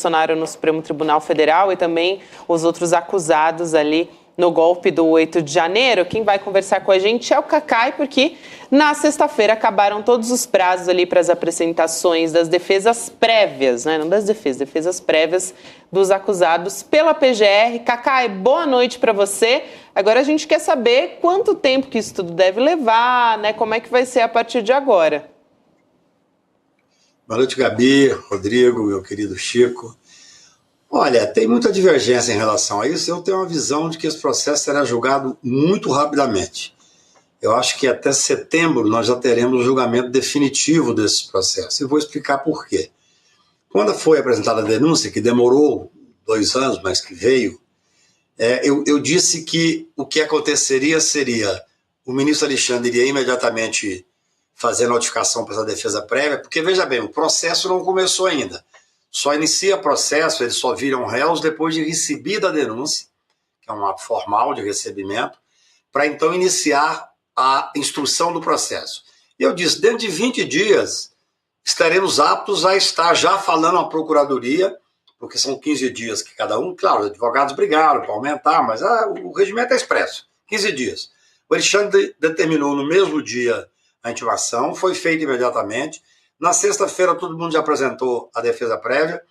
Bolsonaro no Supremo Tribunal Federal e também os outros acusados ali no golpe do 8 de janeiro. Quem vai conversar com a gente é o Cacai, porque na sexta-feira acabaram todos os prazos ali para as apresentações das defesas prévias, né? Não das defesas prévias dos acusados pela PGR. Cacai, boa noite para você. Agora a gente quer saber quanto tempo que isso tudo deve levar, né? Como é que vai ser a partir de agora? Boa noite, Gabi, Rodrigo, meu querido Chico. Olha, tem muita divergência em relação a isso. Eu tenho uma visão de que esse processo será julgado muito rapidamente. Eu acho que até setembro nós já teremos o julgamento definitivo desse processo. E vou explicar por quê. Quando foi apresentada a denúncia, que demorou 2 anos, mas que veio, eu disse que o que aconteceria seria o ministro Alexandre iria imediatamente fazer notificação para essa defesa prévia, porque, veja bem, o processo não começou ainda. Só inicia processo, eles só viram réus depois de recebida a denúncia, que é um ato formal de recebimento, para então iniciar a instrução do processo. E eu disse, dentro de 20 dias, estaremos aptos a estar já falando à Procuradoria, porque são 15 dias que cada um, claro, os advogados brigaram para aumentar, mas o regimento é expresso, 15 dias. O Alexandre determinou no mesmo dia a intimação, foi feita imediatamente. Na sexta-feira, todo mundo já apresentou a defesa prévia.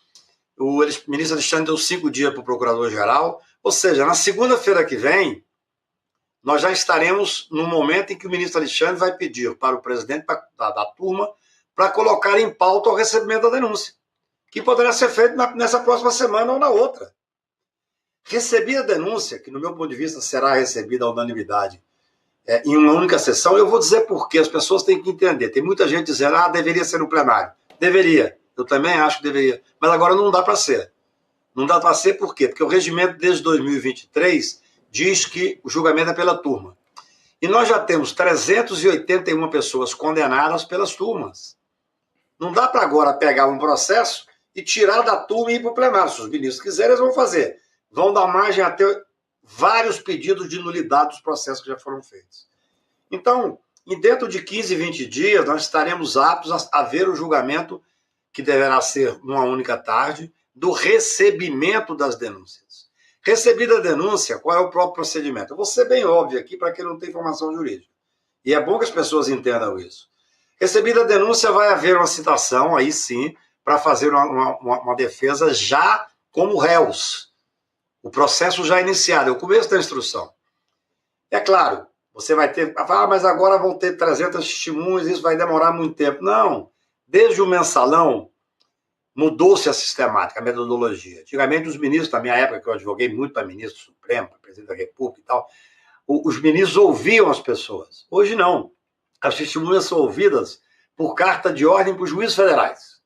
O ministro Alexandre deu 5 dias para o procurador-geral. Ou seja, na segunda-feira que vem, nós já estaremos no momento em que o ministro Alexandre vai pedir para o presidente da turma para colocar em pauta o recebimento da denúncia, que poderá ser feito nessa próxima semana ou na outra. Recebi a denúncia, que no meu ponto de vista será recebida à unanimidade, em uma única sessão. Eu vou dizer por quê, as pessoas têm que entender. Tem muita gente dizendo, deveria ser no plenário. Deveria, eu também acho que deveria, mas agora não dá para ser. Não dá para ser por quê? Porque o regimento desde 2023 diz que o julgamento é pela turma. E nós já temos 381 pessoas condenadas pelas turmas. Não dá para agora pegar um processo e tirar da turma e ir para o plenário. Se os ministros quiserem, eles vão fazer. Vão dar margem a ter vários pedidos de nulidade dos processos que já foram feitos. Então, dentro de 15, 20 dias, nós estaremos aptos a ver o julgamento, que deverá ser numa única tarde, do recebimento das denúncias. Recebida a denúncia, qual é o próprio procedimento? Eu vou ser bem óbvio aqui para quem não tem formação jurídica. E é bom que as pessoas entendam isso. Recebida a denúncia, vai haver uma citação, aí sim, para fazer uma defesa já como réus. O processo já iniciado, é o começo da instrução. É claro, você vai ter... mas agora vão ter 300 testemunhas, isso vai demorar muito tempo. Não, desde o mensalão, mudou-se a sistemática, a metodologia. Antigamente, os ministros, na minha época, que eu advoguei muito para ministro supremo, para presidente da República e tal, os ministros ouviam as pessoas. Hoje não. As testemunhas são ouvidas por carta de ordem para os juízes federais.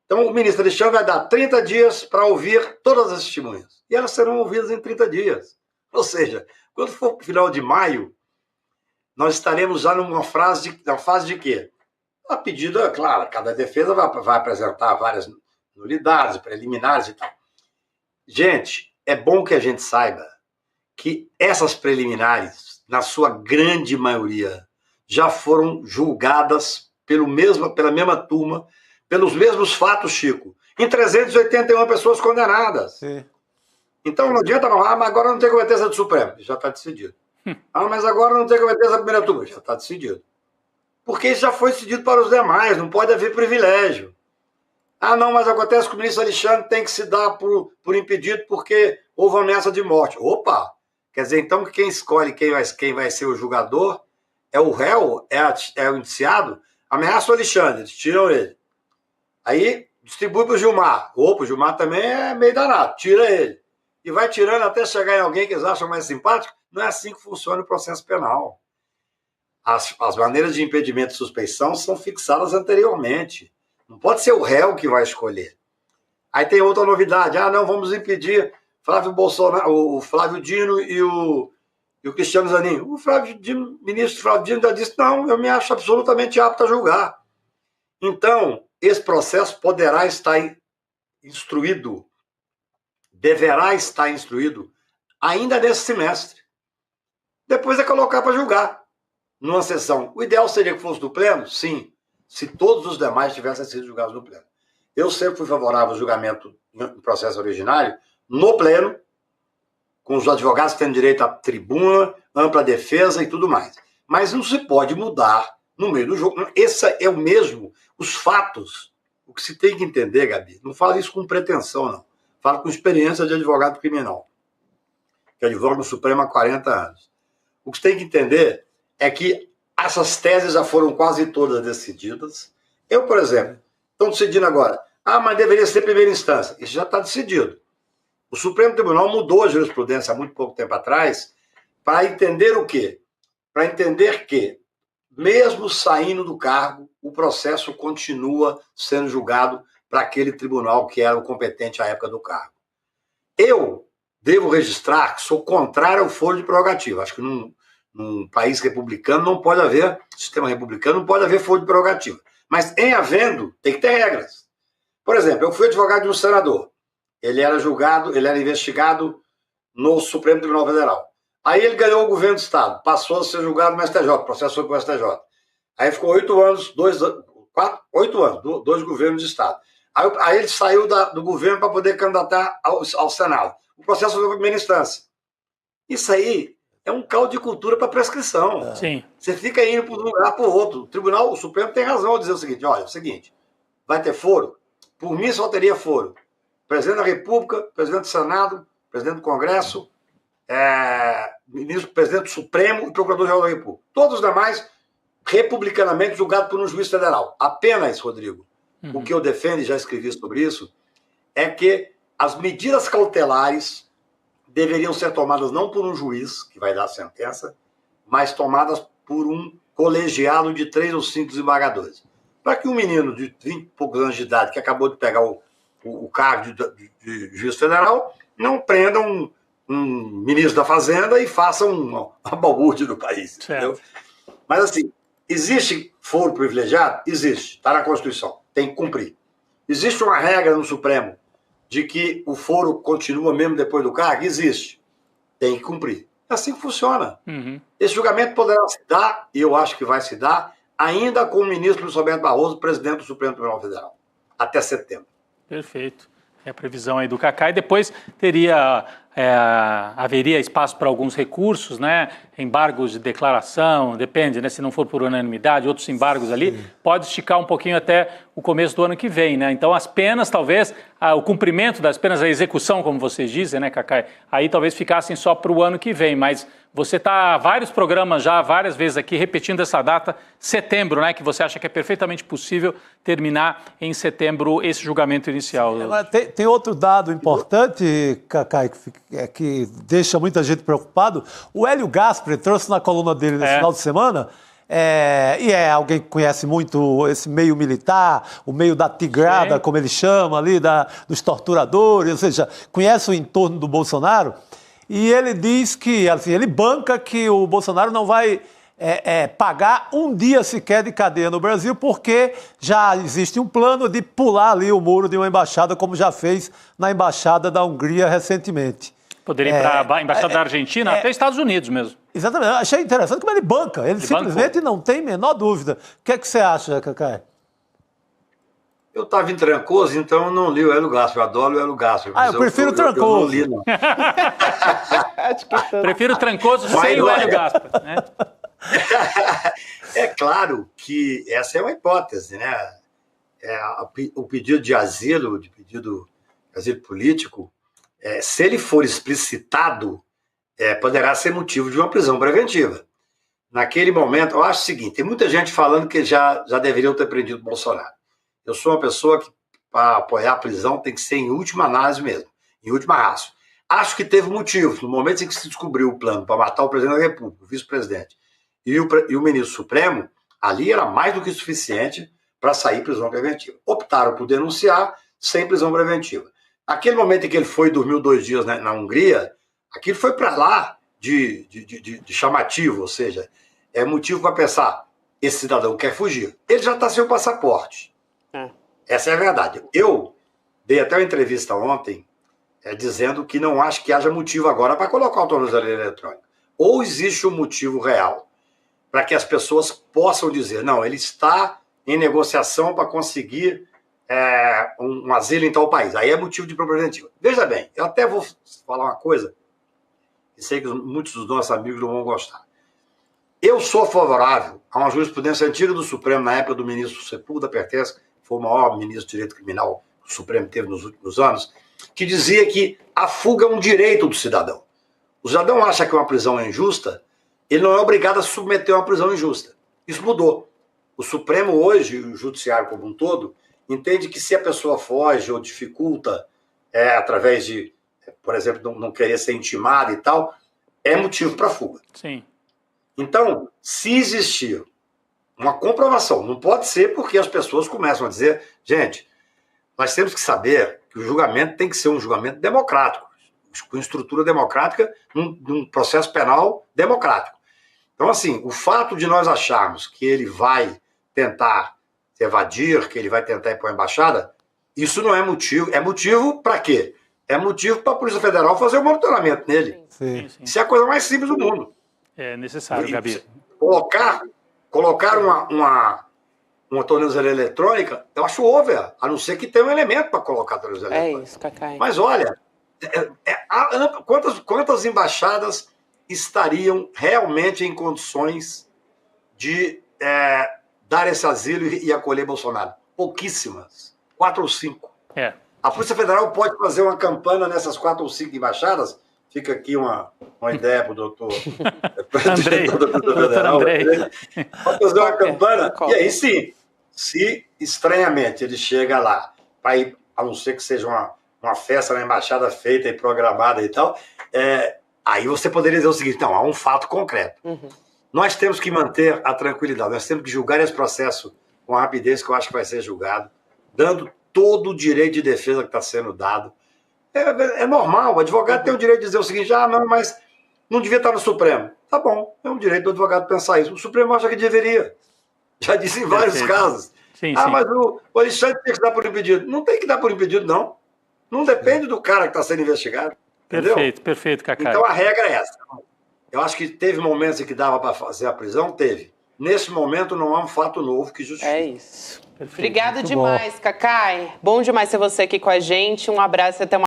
Então, o ministro Alexandre vai dar 30 dias para ouvir todas as testemunhas. E elas serão ouvidas em 30 dias. Ou seja, quando for para o final de maio, nós estaremos já numa fase de quê? A pedido, é claro, cada defesa vai apresentar várias nulidades, preliminares e tal. Gente, é bom que a gente saiba que essas preliminares, na sua grande maioria, já foram julgadas pela mesma turma, pelos mesmos fatos, Chico, em 381 pessoas condenadas. Sim. Então não adianta não, mas agora não tem competência do Supremo, já está decidido. Mas agora não tem competência da primeira turma, já está decidido. Porque isso já foi decidido para os demais, não pode haver privilégio. Não, mas acontece que o ministro Alexandre tem que se dar por impedido porque houve ameaça de morte. Opa! Quer dizer, então, que quem escolhe quem vai ser o julgador é o réu, é o indiciado, ameaça o Alexandre, eles tiram ele. Aí distribui para o Gilmar. Opa, o Gilmar também é meio danado, tira ele. E vai tirando até chegar em alguém que eles acham mais simpático. Não é assim que funciona o processo penal. As maneiras de impedimento e suspeição são fixadas anteriormente. Não pode ser o réu que vai escolher. Aí tem outra novidade. Não, vamos impedir Flávio Bolsonaro, o Flávio Dino e o Cristiano Zanin. O ministro Flávio Dino já disse, não, eu me acho absolutamente apto a julgar. Então, esse processo poderá estar instruído, deverá estar instruído ainda nesse semestre. Depois é colocar para julgar numa sessão. O ideal seria que fosse do pleno? Sim, se todos os demais tivessem sido julgados no pleno. Eu sempre fui favorável ao julgamento em processo originário, no pleno, com os advogados tendo direito à tribuna, ampla defesa e tudo mais. Mas não se pode mudar no meio do jogo. Esse é o mesmo, os fatos. O que se tem que entender, Gabi, não falo isso com pretensão, não. Falo com experiência de advogado criminal, que advoga no Supremo há 40 anos. O que se tem que entender é que essas teses já foram quase todas decididas. Eu, por exemplo, estou decidindo agora, mas deveria ser primeira instância. Isso já está decidido. O Supremo Tribunal mudou a jurisprudência há muito pouco tempo atrás para entender o quê? Para entender que, mesmo saindo do cargo, o processo continua sendo julgado para aquele tribunal que era o competente à época do cargo. Eu devo registrar que sou contrário ao foro de prerrogativa. Acho que num país republicano não pode haver, sistema republicano não pode haver foro de prerrogativa. Mas em havendo, tem que ter regras. Por exemplo, eu fui advogado de um senador. Ele era julgado, ele era investigado no Supremo Tribunal Federal. Aí ele ganhou o governo do Estado, passou a ser julgado no STJ, o processo foi para o STJ. Aí ficou 8 anos, 8 anos, dois governos de Estado. Aí ele saiu do governo para poder candidatar ao Senado. O processo foi para a primeira instância. Isso aí é um caldo de cultura para prescrição. Sim. Você fica indo de um lugar para o outro. O Supremo tem razão ao dizer o seguinte, olha, é o seguinte, vai ter foro? Por mim só teria foro. Presidente da República, presidente do Senado, presidente do Congresso, presidente do Supremo e procurador-geral da República. Todos os demais, republicanamente julgados por um juiz federal. Apenas, Rodrigo, o que eu defendo, e já escrevi sobre isso, é que as medidas cautelares deveriam ser tomadas não por um juiz, que vai dar a sentença, mas tomadas por um colegiado de 3 ou 5 desembargadores. Para que um menino de 20 e poucos anos de idade, que acabou de pegar o cargo de juiz federal, não prenda um ministro da Fazenda e faça uma balbúrdia do país. Entendeu? Mas assim, existe foro privilegiado? Existe, está na Constituição, tem que cumprir. Existe uma regra no Supremo de que o foro continua mesmo depois do cargo? Existe, tem que cumprir. É assim que funciona. Esse julgamento poderá se dar, e eu acho que vai se dar, ainda com o ministro Luiz Roberto Barroso, presidente do Supremo Tribunal Federal, até setembro. Perfeito. É a previsão aí do Cacá. E depois haveria espaço para alguns recursos, né? Embargos de declaração, depende, né? Se não for por unanimidade, outros embargos ali, pode esticar um pouquinho até o começo do ano que vem, né? Então as penas, talvez, o cumprimento das penas, a execução, como vocês dizem, né, Cacá? Aí talvez ficassem só para o ano que vem, mas você está vários programas já, várias vezes aqui, repetindo essa data, setembro, né? Que você acha que é perfeitamente possível terminar em setembro esse julgamento inicial. Agora, tem outro dado importante, Cacá, que deixa muita gente preocupado. O Hélio Gaspari trouxe na coluna dele nesse final de semana, e é alguém que conhece muito esse meio militar, o meio da tigrada, como ele chama ali, dos torturadores, ou seja, conhece o entorno do Bolsonaro, e ele diz que, assim, ele banca que o Bolsonaro não vai pagar um dia sequer de cadeia no Brasil, porque já existe um plano de pular ali o muro de uma embaixada, como já fez na embaixada da Hungria recentemente. Poderia ir para a embaixada da Argentina, até Estados Unidos mesmo. Exatamente. Eu achei interessante como ele banca. Ele simplesmente não tem a menor dúvida. O que é que você acha, Cacá? Eu estava em Trancoso, então eu não li o Hélio Gaspari. Eu adoro o Hélio Gaspari. Eu prefiro Trancoso. Eu não li, não. Prefiro Trancoso sem o Hélio Gaspari, né? É claro que essa é uma hipótese, né? O pedido de asilo, de asilo político, se ele for explicitado, poderá ser motivo de uma prisão preventiva. Naquele momento, eu acho o seguinte, tem muita gente falando que já deveriam ter prendido o Bolsonaro. Eu sou uma pessoa que, para apoiar a prisão, tem que ser em última análise mesmo, em última raça. Acho que teve motivos. No momento em que se descobriu o plano para matar o presidente da República, o vice-presidente, e o ministro Supremo, ali era mais do que suficiente para sair prisão preventiva. Optaram por denunciar sem prisão preventiva. Aquele momento em que ele foi e dormiu 2 dias na Hungria, aquilo foi para lá de chamativo, ou seja, é motivo para pensar, esse cidadão quer fugir. Ele já está sem o passaporte. Essa é a verdade. Eu dei até uma entrevista ontem dizendo que não acho que haja motivo agora para colocar o tornozeleiro eletrônico. Ou existe um motivo real para que as pessoas possam dizer, não, ele está em negociação para conseguir um asilo em tal país. Aí é motivo de prisão preventiva. Veja bem, eu até vou falar uma coisa, e sei que muitos dos nossos amigos não vão gostar. Eu sou favorável a uma jurisprudência antiga do Supremo, na época do ministro Sepúlveda Pertence, que foi o maior ministro de direito criminal que o Supremo teve nos últimos anos, que dizia que a fuga é um direito do cidadão. O cidadão acha que uma prisão é injusta, ele não é obrigado a submeter a uma prisão injusta. Isso mudou. O Supremo hoje, o Judiciário como um todo, entende que se a pessoa foge ou dificulta, através de, por exemplo, não querer ser intimada e tal, é motivo para fuga. Sim. Então, se existir uma comprovação, não pode ser porque as pessoas começam a dizer, gente, nós temos que saber que o julgamento tem que ser um julgamento democrático, com estrutura democrática, num processo penal democrático. Então, assim, o fato de nós acharmos que ele vai tentar evadir, que ele vai tentar ir para a embaixada, isso não é motivo. É motivo para quê? É motivo para a Polícia Federal fazer o monitoramento nele. Sim. Isso é a coisa mais simples do mundo. É necessário, Gabi. Colocar uma tornozeleira eletrônica, eu acho over, a não ser que tenha um elemento para colocar a tornozeleira eletrônica. É isso, Cacai. Mas olha, quantas embaixadas estariam realmente em condições de dar esse asilo e acolher Bolsonaro? Pouquíssimas. 4 ou 5. A Polícia Federal pode fazer uma campana nessas 4 ou 5 embaixadas. Fica aqui uma ideia para o doutor Andrei. Pode fazer uma campana. E aí sim, se estranhamente ele chega lá, para ir, a não ser que seja uma festa na embaixada feita e programada e tal, aí você poderia dizer o seguinte, não, há um fato concreto. Uhum. Nós temos que manter a tranquilidade, nós temos que julgar esse processo com a rapidez que eu acho que vai ser julgado, dando todo o direito de defesa que está sendo dado. É normal, o advogado tem o direito de dizer o seguinte, não, mas não devia estar no Supremo. Tá bom, é um direito do advogado pensar isso. O Supremo acha que deveria. Já disse em vários casos. Sim. Mas o Alexandre tem que dar por impedido. Não tem que dar por impedido, não. Não depende do cara que está sendo investigado. Perfeito, Cacai. Então a regra é essa. Eu acho que teve momentos em que dava para fazer a prisão, teve. Nesse momento não há um fato novo que justifique. É isso. Obrigado demais, Cacai. Bom demais ter você aqui com a gente. Um abraço e até uma